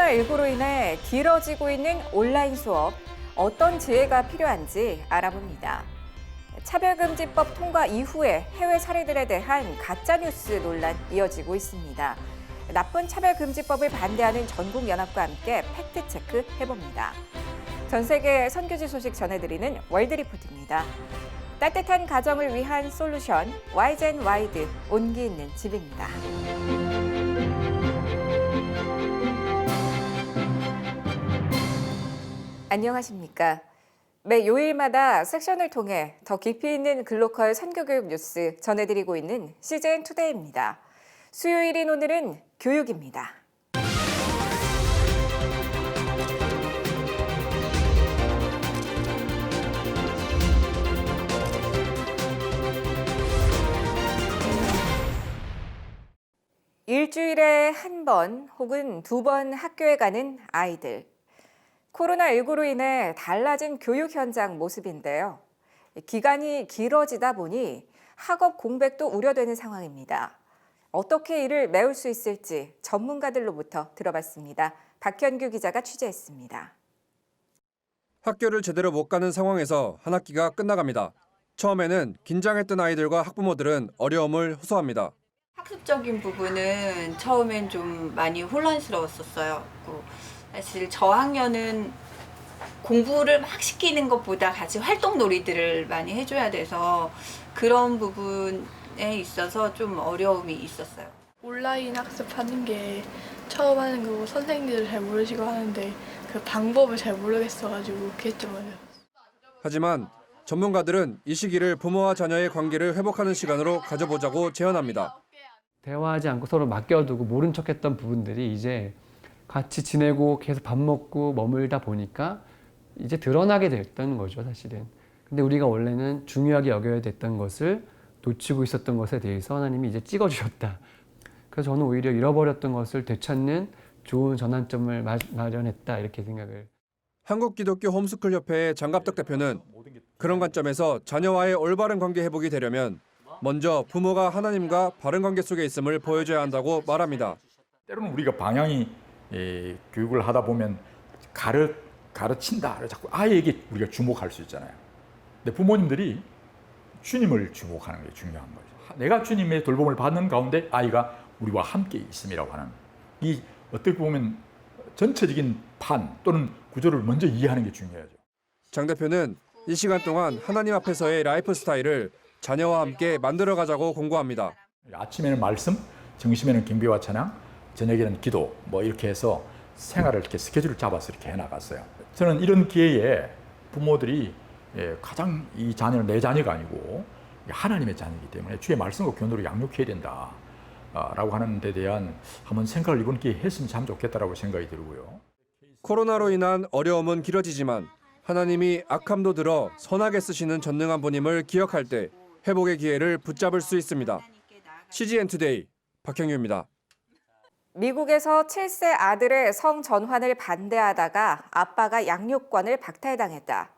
코로나19로 인해 길어지고 있는 온라인 수업, 어떤 지혜가 필요한지 알아봅니다. 차별금지법 통과 이후에 해외 사례들에 대한 가짜뉴스 논란 이어지고 있습니다. 나쁜 차별금지법을 반대하는 전국연합과 함께 팩트체크 해봅니다. 전 세계 선교지 소식 전해드리는 월드리포트입니다. 따뜻한 가정을 위한 솔루션, 와이젠와이드, 온기 있는 집입니다. 안녕하십니까. 매 요일마다 섹션을 통해 더 깊이 있는 글로컬 선교교육 뉴스 전해드리고 있는 CGN 투데이입니다. 수요일인 오늘은 교육입니다. 일주일에 한 번 혹은 두 번 학교에 가는 아이들. 코로나19로 인해 달라진 교육 현장 모습인데요. 기간이 길어지다 보니 학업 공백도 우려되는 상황입니다. 어떻게 이를 메울 수 있을지 전문가들로부터 들어봤습니다. 박현규 기자가 취재했습니다. 학교를 제대로 못 가는 상황에서 한 학기가 끝나갑니다. 처음에는 긴장했던 아이들과 학부모들은 어려움을 호소합니다. 학습적인 부분은 처음엔 좀 많이 혼란스러웠었어요. 사실 저학년은 공부를 막 시키는 것보다 같이 활동 놀이들을 많이 해줘야 돼서 그런 부분에 있어서 좀 어려움이 있었어요. 온라인 학습하는 게 처음 하는 거고 선생님들을 잘 모르시고 하는데 그 방법을 잘 모르겠어가지고 그게 좀 어려워요. 하지만 전문가들은 이 시기를 부모와 자녀의 관계를 회복하는 시간으로 가져보자고 제안합니다. 대화하지 않고 서로 맡겨두고 모른 척했던 부분들이 이제 같이 지내고 계속 밥 먹고 머물다 보니까 이제 드러나게 됐던 거죠, 사실은. 근데 우리가 원래는 중요하게 여겨야 됐던 것을 놓치고 있었던 것에 대해서 하나님이 이제 찍어주셨다. 그래서 저는 오히려 잃어버렸던 것을 되찾는 좋은 전환점을 마련했다, 이렇게 생각을. 한국기독교 홈스쿨 협회의 장갑덕 대표는 그런 관점에서 자녀와의 올바른 관계 회복이 되려면 먼저 부모가 하나님과 바른 관계 속에 있음을 보여줘야 한다고 말합니다. 때로는 우리가 방향이 교육을 하다 보면 가르친다를 자꾸 아이에게 우리가 주목할 수 있잖아요. 근데 부모님들이 주님을 주목하는 게 중요한 거죠. 내가 주님의 돌봄을 받는 가운데 아이가 우리와 함께 있음이라고 하는 이 어떻게 보면 전체적인 판 또는 구조를 먼저 이해하는 게 중요하죠. 장 대표는 이 시간 동안 하나님 앞에서의 라이프 스타일을 자녀와 함께 만들어가자고 공고합니다. 아침에는 말씀, 점심에는 경배와 찬양, 저녁에는 기도 이렇게 해서 생활을 이렇게 스케줄을 잡아서 이렇게 해나갔어요. 저는 이런 기회에 부모들이 가장 이 자녀는 내 자녀가 아니고 하나님의 자녀이기 때문에 주의 말씀과 교훈으로 양육해야 된다라고 하는 데 대한 한번 생각을 이번 기회에 했으면 참 좋겠다라고 생각이 들고요. 코로나로 인한 어려움은 길어지지만 하나님이 악함도 들어 선하게 쓰시는 전능한 분임을 기억할 때 회복의 기회를 붙잡을 수 있습니다. CGN 투데이 박형규입니다. 미국에서 7세 아들의 성전환을 반대하다가 아빠가 양육권을 박탈당했다.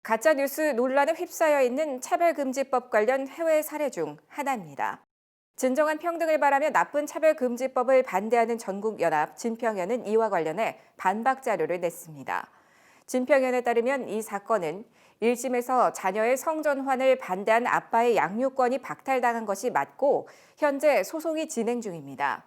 가짜뉴스 논란에 휩싸여 있는 차별금지법 관련 해외 사례 중 하나입니다. 진정한 평등을 바라며 나쁜 차별금지법을 반대하는 전국연합 진평연은 이와 관련해 반박 자료를 냈습니다. 진평연에 따르면 이 사건은 1심에서 자녀의 성전환을 반대한 아빠의 양육권이 박탈당한 것이 맞고 현재 소송이 진행 중입니다.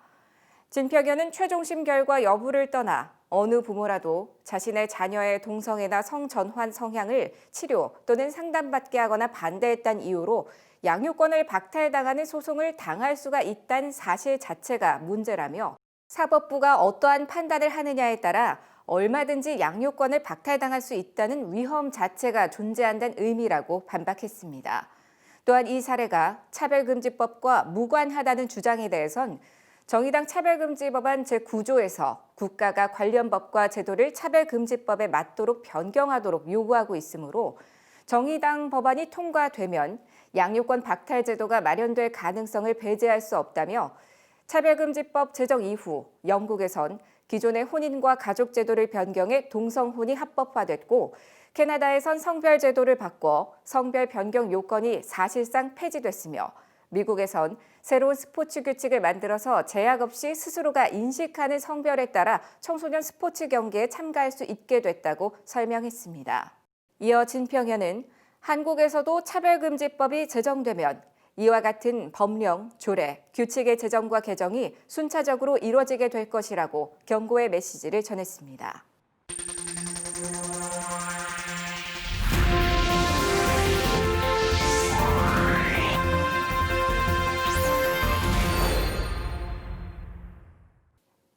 진평연은 최종심 결과 여부를 떠나 어느 부모라도 자신의 자녀의 동성애나 성전환 성향을 치료 또는 상담받게 하거나 반대했다는 이유로 양육권을 박탈당하는 소송을 당할 수가 있다는 사실 자체가 문제라며 사법부가 어떠한 판단을 하느냐에 따라 얼마든지 양육권을 박탈당할 수 있다는 위험 자체가 존재한다는 의미라고 반박했습니다. 또한 이 사례가 차별금지법과 무관하다는 주장에 대해선 정의당 차별금지법안 제9조에서 국가가 관련 법과 제도를 차별금지법에 맞도록 변경하도록 요구하고 있으므로 정의당 법안이 통과되면 양육권 박탈 제도가 마련될 가능성을 배제할 수 없다며 차별금지법 제정 이후 영국에선 기존의 혼인과 가족 제도를 변경해 동성혼이 합법화됐고 캐나다에선 성별 제도를 바꿔 성별 변경 요건이 사실상 폐지됐으며 미국에선 새로운 스포츠 규칙을 만들어서 제약 없이 스스로가 인식하는 성별에 따라 청소년 스포츠 경기에 참가할 수 있게 됐다고 설명했습니다. 이어 진평현은 한국에서도 차별금지법이 제정되면 이와 같은 법령, 조례, 규칙의 제정과 개정이 순차적으로 이뤄지게 될 것이라고 경고의 메시지를 전했습니다.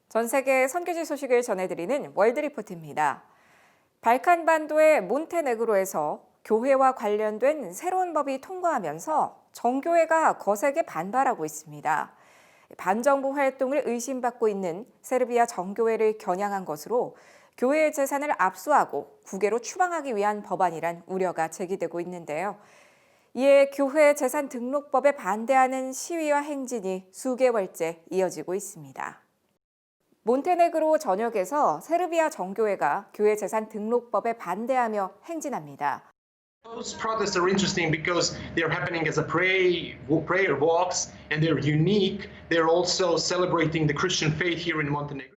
전 세계 선교지 소식을 전해드리는 월드리포트입니다. 발칸반도의 몬테네그로에서 교회와 관련된 새로운 법이 통과하면서 정교회가 거세게 반발하고 있습니다. 반정부 활동을 의심받고 있는 세르비아 정교회를 겨냥한 것으로 교회의 재산을 압수하고 국외로 추방하기 위한 법안이란 우려가 제기되고 있는데요. 이에 교회 재산 등록법에 반대하는 시위와 행진이 수개월째 이어지고 있습니다. 몬테네그로 전역에서 세르비아 정교회가 교회 재산 등록법에 반대하며 행진합니다. Those protests are interesting because they're happening as a prayer walks and they're unique. They're also celebrating the Christian faith here in Montenegro.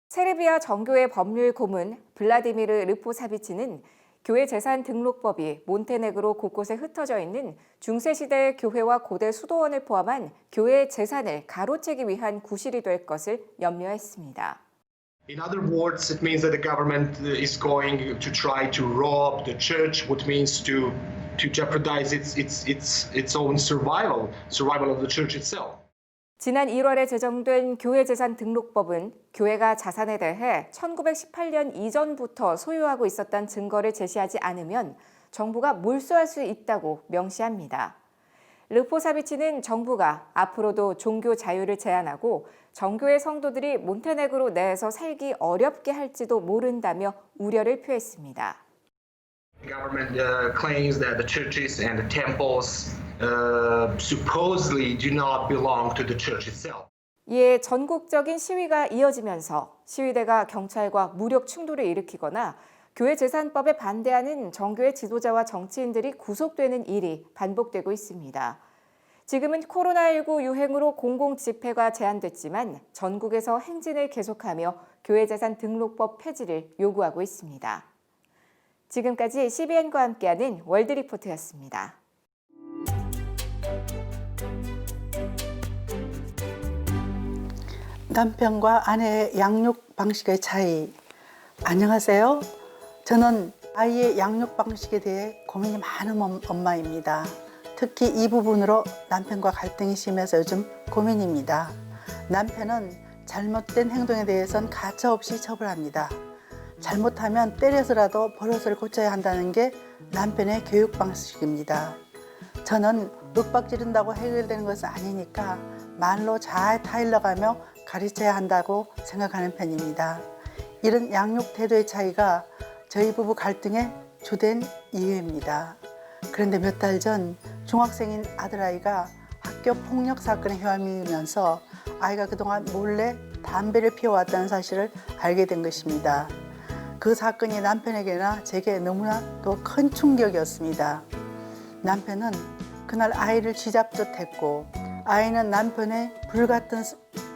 세르비아 정교회 법률 고문 블라디미르 르포사비치는 교회 재산 등록법이 몬테네그로 곳곳에 흩어져 있는 중세시대의 교회와 고대 수도원을 포함한 교회의 재산을 가로채기 위한 구실이 될 것을 염려했습니다. In other words, it means that the government is going to try to rob the church, what means to jeopardize its own survival of the church itself. 지난 1월에 제정된 교회 재산 등록법은 교회가 자산에 대해 1918년 이전부터 소유하고 있었던 증거를 제시하지 않으면 정부가 몰수할 수 있다고 명시합니다. 르포사비치는 정부가 앞으로도 종교 자유를 제한하고 정교회 성도들이 몬테네그로 내에서 살기 어렵게 할지도 모른다며 우려를 표했습니다. The government claims that the churches and the temples supposedly do not belong to the church itself. 이에 전국적인 시위가 이어지면서 시위대가 경찰과 무력 충돌을 일으키거나 교회 재산법에 반대하는 정교회 지도자와 정치인들이 구속되는 일이 반복되고 있습니다. 지금은 코로나19 유행으로 공공 집회가 제한됐지만 전국에서 행진을 계속하며 교회 재산 등록법 폐지를 요구하고 있습니다. 지금까지 CBN과 함께하는 월드리포트였습니다. 남편과 아내의 양육 방식의 차이. 안녕하세요. 저는 아이의 양육 방식에 대해 고민이 많은 엄마입니다. 특히 이 부분으로 남편과 갈등이 심해서 요즘 고민입니다. 남편은 잘못된 행동에 대해선 가차없이 처벌합니다. 잘못하면 때려서라도 버릇을 고쳐야 한다는 게 남편의 교육 방식입니다. 저는 윽박 지른다고 해결되는 것은 아니니까 말로 잘 타일러가며 가르쳐야 한다고 생각하는 편입니다. 이런 양육 태도의 차이가 저희 부부 갈등의 주된 이유입니다. 그런데 몇 달 전 중학생인 아들아이가 학교 폭력 사건에 휘말리면서 아이가 그동안 몰래 담배를 피워왔다는 사실을 알게 된 것입니다. 그 사건이 남편에게나 제게 너무나도 큰 충격이었습니다. 남편은 그날 아이를 쥐잡듯했고 아이는 남편의 불같은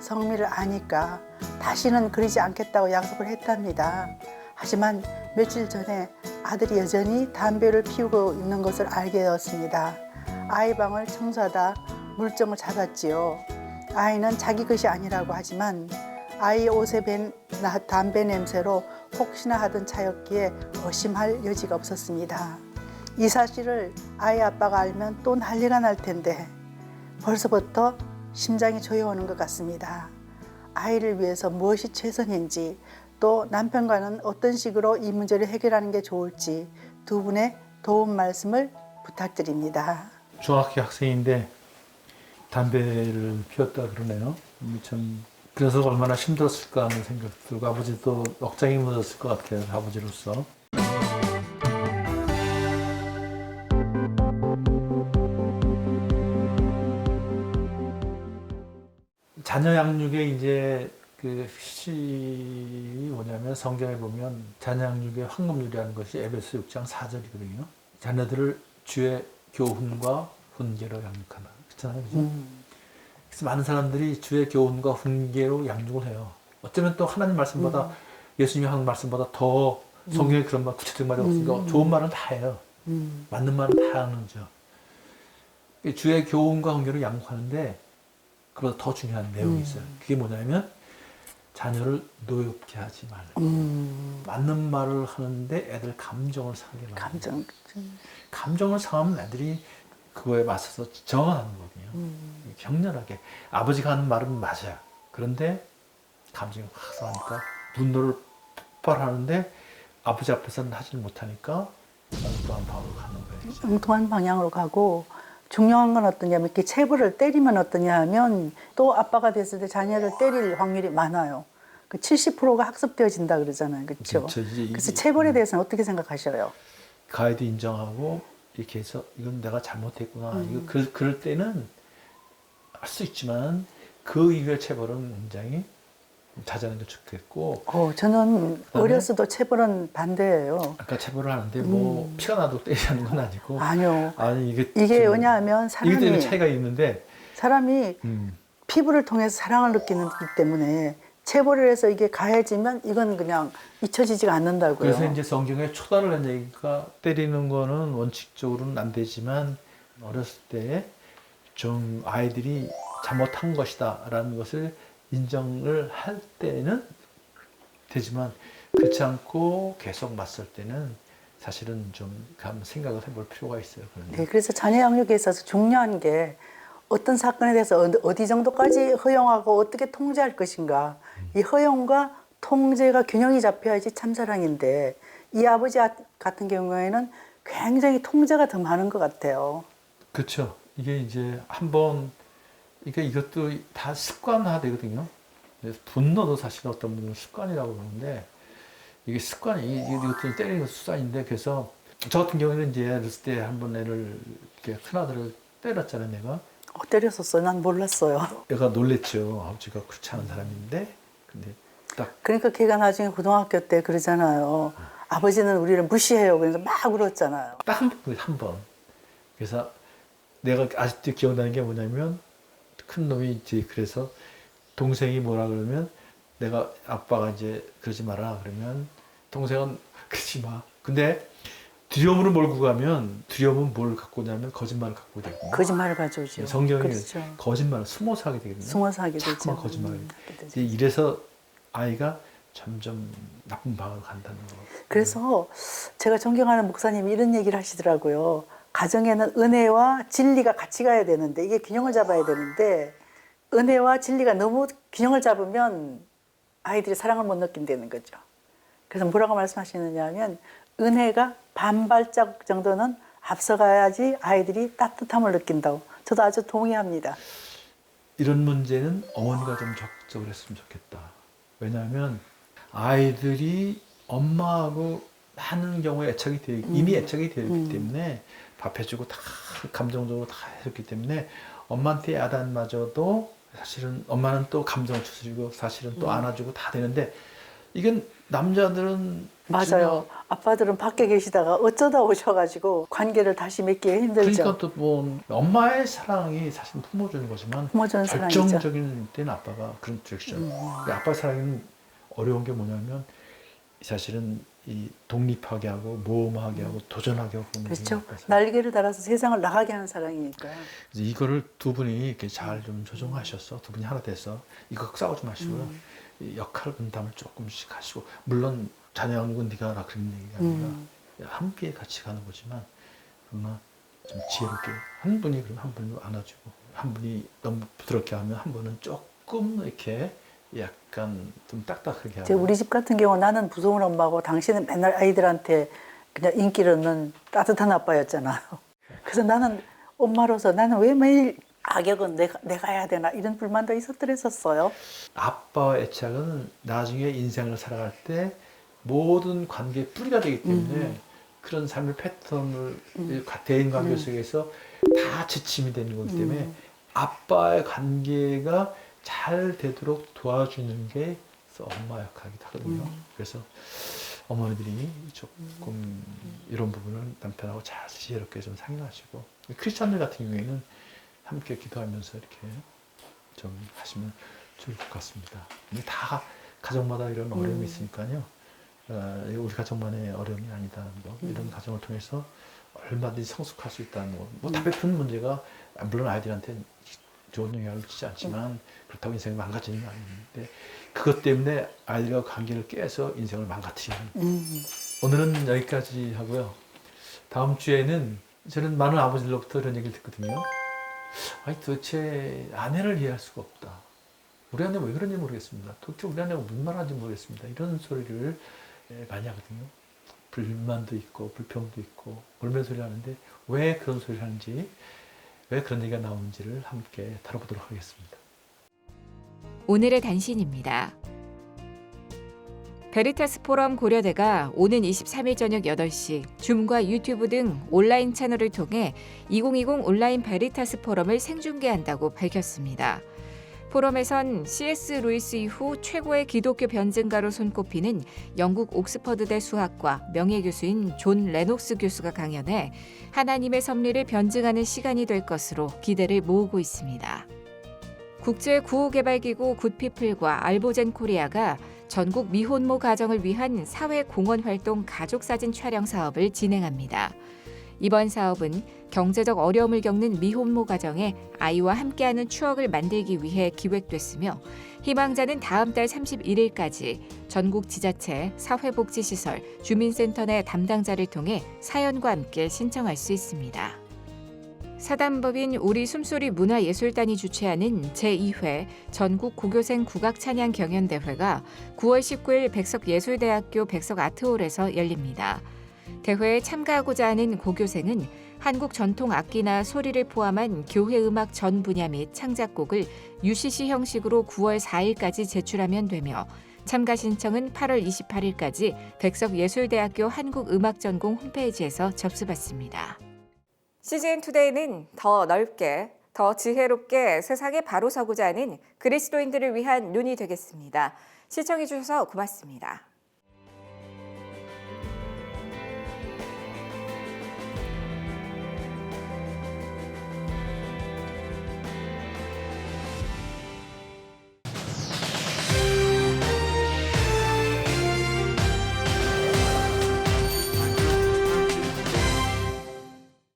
성미를 아니까 다시는 그러지 않겠다고 약속을 했답니다. 하지만 며칠 전에 아들이 여전히 담배를 피우고 있는 것을 알게 되었습니다. 아이 방을 청소하다 물정을 잡았지요. 아이는 자기 것이 아니라고 하지만 아이 옷에 밴 담배 냄새로 혹시나 하던 차였기에 의심할 여지가 없었습니다. 이 사실을 아이 아빠가 알면 또 난리가 날 텐데 벌써부터 심장이 조여오는 것 같습니다. 아이를 위해서 무엇이 최선인지 또 남편과는 어떤 식으로 이 문제를 해결하는 게 좋을지 두 분의 도움 말씀을 부탁드립니다. 중학교 학생인데 담배를 피웠다 그러네요. 참 그래서 얼마나 힘들었을까 하는 생각 들고 아버지도 억장이 묻었을 것 같아요. 아버지로서. 자녀 양육에 이제 그 시이 뭐냐면 성경에 보면 자녀 양육의 황금률이라는 것이 에베소 6장 4절이거든요. 자녀들을 주의 교훈과 훈계로 양육하라. 그렇잖아요. 그죠? 그래서 많은 사람들이 주의 교훈과 훈계로 양육을 해요. 어쩌면 또 하나님 말씀보다 예수님이 하는 말씀보다 더 성경에 그런 말 구체적인 말이 없으니까 좋은 말은 다 해요. 맞는 말은 다 하는 거죠. 주의 교훈과 훈계로 양육하는데 그보다 더 중요한 내용이 있어요. 그게 뭐냐면 자녀를 노엽게 하지 말라. 맞는 말을 하는데 애들 감정을 상하게 만든다. 감정을 상하면 애들이 그거에 맞서서 저항하는 거거든요. 격렬하게. 아버지가 하는 말은 맞아요. 그런데 감정이 확 상하니까 분노를 폭발하는데 아버지 앞에서는 하지 못하니까 엉뚱한 방으로 가는 거예요. 엉뚱한 방향으로 가고 중요한 건 어떠냐면 이렇게 체벌을 때리면 어떠냐 하면 또 아빠가 됐을 때 자녀를 때릴 확률이 많아요. 그 70%가 학습되어진다 그러잖아요. 그렇죠? 그래서 체벌에 대해서는 어떻게 생각하셔요? 가해도 인정하고 이렇게 해서 이건 내가 잘못했구나. 이거 그럴 때는 할 수 있지만 그 이후의 체벌은 굉장히 자제하는 게 좋겠고. 저는 어렸어도 체벌은 반대예요. 아까 체벌을 하는데 뭐 피가 나도 때리는 건 아니고. 아니요. 아니 이게 왜냐하면 이게 때문에 차이가 있는데 사람이 피부를 통해서 사랑을 느끼기 때문에 체벌을 해서 이게 가해지면 이건 그냥 잊혀지지가 않는다고요. 그래서 이제 성경에 초단을 한 얘기가 때리는 거는 원칙적으로는 안 되지만 어렸을 때 좀 아이들이 잘못한 것이다라는 것을 인정을 할 때는 되지만 그렇지 않고 계속 맞설 때는 사실은 좀 한번 생각을 해볼 필요가 있어요. 네, 그래서 자녀 양육에 있어서 중요한 게 어떤 사건에 대해서 어디 정도까지 허용하고 어떻게 통제할 것인가. 이 허용과 통제가 균형이 잡혀야지 참사랑인데 이 아버지 같은 경우에는 굉장히 통제가 더 많은 것 같아요. 그렇죠. 이게 이제 한번 이것도 다 습관화 되거든요. 분노도 사실 어떤 분은 습관이라고 그러는데 이게 습관이 이것도 때리는 거 습관인데 그래서 저 같은 경우에는 이제 어렸을 때 한 번 애를 이렇게 큰 아들을 때렸잖아요, 내가. 때렸었어요? 난 몰랐어요. 얘가 놀랬죠. 아버지가 그렇지 않은 사람인데 근데 딱 그러니까 걔가 나중에 고등학교 때 그러잖아요. 아버지는 우리를 무시해요. 그래서 막 울었잖아요. 딱 한 번. 그래서 내가 아직도 기억나는 게 뭐냐면 큰 놈이 이제 그래서 동생이 뭐라 그러면 내가 아빠가 이제 그러지 마라 그러면 동생은 그러지 마. 근데 두려움으로 몰고 가면 두려움은 뭘 갖고 오냐면 거짓말을 갖고 오거든요. 거짓말을 가져오죠. 성경이 그렇죠. 거짓말을 숨어서 하게 되거든요. 숨어서 하게 되죠. 자꾸만 거짓말을. 이래서 아이가 점점 나쁜 방으로 간다는 거. 그래서 제가 존경하는 목사님이 이런 얘기를 하시더라고요. 가정에는 은혜와 진리가 같이 가야 되는데 이게 균형을 잡아야 되는데 은혜와 진리가 너무 균형을 잡으면 아이들이 사랑을 못 느낀다는 거죠. 그래서 뭐라고 말씀하시느냐 하면 은혜가 반발자국 정도는 앞서가야지 아이들이 따뜻함을 느낀다고. 저도 아주 동의합니다. 이런 문제는 어머니가 좀 적극적으로 했으면 좋겠다. 왜냐하면 아이들이 엄마하고 많은 경우에 이미 애착이 되어 있기 때문에 밥 해주고 다 감정적으로 다 해줬기 때문에 엄마한테 야단마저도 사실은 엄마는 또 감정을 추스리고 사실은 또 안아주고 다 되는데 이건 남자들은 맞아요. 아빠들은 밖에 계시다가 어쩌다 오셔가지고 관계를 다시 맺기 힘들죠. 그러니까 또 뭐 엄마의 사랑이 사실 품어주는 거지만 품어주는 사랑이죠. 결정적인 때는 아빠가 그런 디렉션. 아빠 사랑은 어려운 게 뭐냐면 사실은 이 독립하게 하고 모험하게 하고 도전하게 하고 그렇죠. 날개를 달아서 세상을 나가게 하는 사랑이니까. 그래서 이거를 두 분이 이렇게 잘 좀 조정하셔서 두 분이 하나 돼서 이거 싸우지 마시고요. 이 역할 분담을 조금씩 하시고 물론 자녀 양육은 네가 하라 그런 얘기가 아니라 함께 같이 가는 거지만 그러나 좀 지혜롭게 한 분이 그럼 한 분이 안아주고 한 분이 너무 부드럽게 하면 한 분은 조금 이렇게 약간 좀 딱딱하게 하고. 우리 집 같은 경우 나는 무서운 엄마고 당신은 맨날 아이들한테 그냥 인기를 얻는 따뜻한 아빠였잖아요. 그래서 나는 엄마로서 나는 왜 매일 악역은 내가 해야 되나 이런 불만도 있었더랬었어요. 아빠의 애착은 나중에 인생을 살아갈 때 모든 관계의 뿌리가 되기 때문에 그런 삶의 패턴을 대인 관계 속에서 다 지침이 되는 거기 때문에 아빠의 관계가 잘 되도록 도와주는 게 엄마 역할이기도 하거든요. 그래서 어머니들이 조금 이런 부분을 남편하고 잘 지혜롭게 좀 상의하시고 크리스찬들 같은 경우에는 함께 기도하면서 이렇게 좀 하시면 좋을 것 같습니다. 근데 다 가정마다 이런 어려움이 있으니까요. 우리 가정만의 어려움이 아니다는 거, 이런 가정을 통해서 얼마든지 성숙할 수 있다는 거. 뭐 담배 피우는 문제가 물론 아이들한테 좋은 영향을 주지 않지만 그렇다고 인생이 망가지는 건 아닌데 그것 때문에 아이들과 관계를 깨서 인생을 망가뜨리는. 오늘은 여기까지 하고요. 다음 주에는 저는 많은 아버지들로부터 이런 얘기를 듣거든요. 아니 도대체 아내를 이해할 수가 없다. 우리 아내가 왜 그런지 모르겠습니다. 도대체 우리 아내가 무슨 말 하는지 모르겠습니다. 이런 소리를 많이 하거든요. 불만도 있고 불평도 있고 울면 소리 하는데 왜 그런 소리를 하는지, 왜 그런 얘기가 나오는지를 함께 다뤄보도록 하겠습니다. 오늘의 단신입니다. 베리타스 포럼 고려대가 오는 23일 저녁 8시 줌과 유튜브 등 온라인 채널을 통해 2020 온라인 베리타스 포럼을 생중계한다고 밝혔습니다. 포럼에선 C.S. 루이스 이후 최고의 기독교 변증가로 손꼽히는 영국 옥스퍼드대 수학과 명예교수인 존 레녹스 교수가 강연해 하나님의 섭리를 변증하는 시간이 될 것으로 기대를 모으고 있습니다. 국제구호개발기구 굿피플과 알보젠 코리아가 전국 미혼모 가정을 위한 사회공헌활동 가족사진 촬영 사업을 진행합니다. 이번 사업은 경제적 어려움을 겪는 미혼모 가정에 아이와 함께하는 추억을 만들기 위해 기획됐으며 희망자는 다음 달 31일까지 전국 지자체, 사회복지시설, 주민센터 내 담당자를 통해 사연과 함께 신청할 수 있습니다. 사단법인 우리 숨소리 문화예술단이 주최하는 제2회 전국 고교생 국악찬양 경연대회가 9월 19일 백석예술대학교 백석아트홀에서 열립니다. 대회에 참가하고자 하는 고교생은 한국 전통 악기나 소리를 포함한 교회 음악 전 분야 및 창작곡을 UCC 형식으로 9월 4일까지 제출하면 되며 참가 신청은 8월 28일까지 백석예술대학교 한국음악전공 홈페이지에서 접수받습니다. CGN투데이는 더 넓게, 더 지혜롭게 세상에 바로 서고자 하는 그리스도인들을 위한 눈이 되겠습니다. 시청해주셔서 고맙습니다.